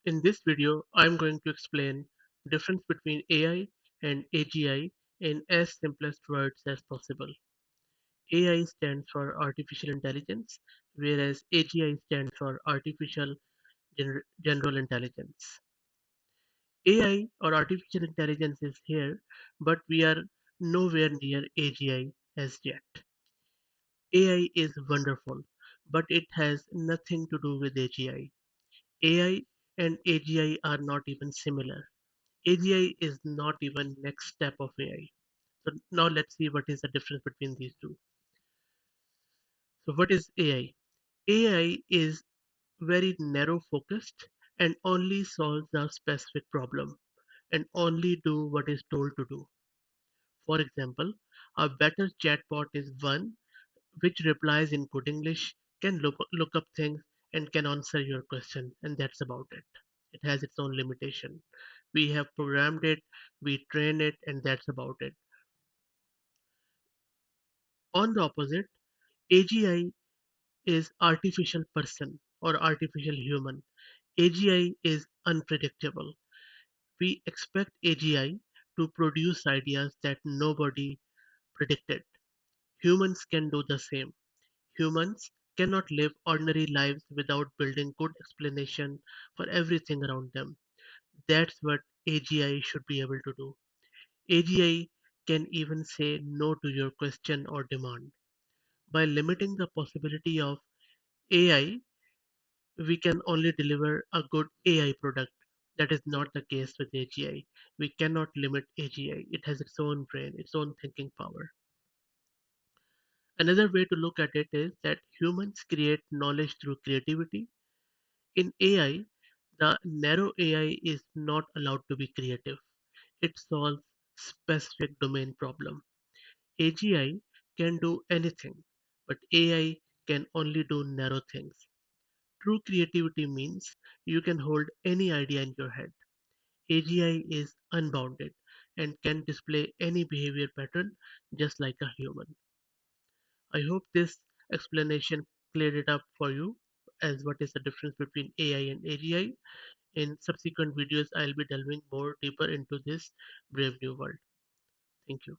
In this video, I'm going to explain difference between AI and AGI in as simplest words as possible. AI stands for artificial intelligence, whereas AGI stands for artificial general intelligence. AI or artificial intelligence is here, but we are nowhere near AGI as yet. AI is wonderful, but it has nothing to do with AGI. AI and AGI are not even similar. AGI is not even next step of AI. So now let's see what is the difference between these two. So what is AI? AI is very narrow focused and only solves a specific problem and only do what is told to do. For example, a better chatbot is one which replies in good English, can look up things and can answer your question, and that's about it. It has its own limitation. We have programmed it, we train it, and that's about it. On the opposite, AGI is artificial person or artificial human. AGI is unpredictable. We expect AGI to produce ideas that nobody predicted. Humans can do the same. Humans cannot live ordinary lives without building good explanation for everything around them. That's what AGI should be able to do. AGI can even say no to your question or demand. By limiting the possibility of AI, we can only deliver a good AI product. That is not the case with AGI. We cannot limit AGI. It has its own brain, its own thinking power. Another way to look at it is that humans create knowledge through creativity. In AI, the narrow AI is not allowed to be creative. It solves specific domain problem. AGI can do anything, but AI can only do narrow things. True creativity means you can hold any idea in your head. AGI is unbounded and can display any behavior pattern just like a human. I hope this explanation cleared it up for you as what is the difference between AI and AGI. In subsequent videos, I'll be delving more deeper into this brave new world. Thank you.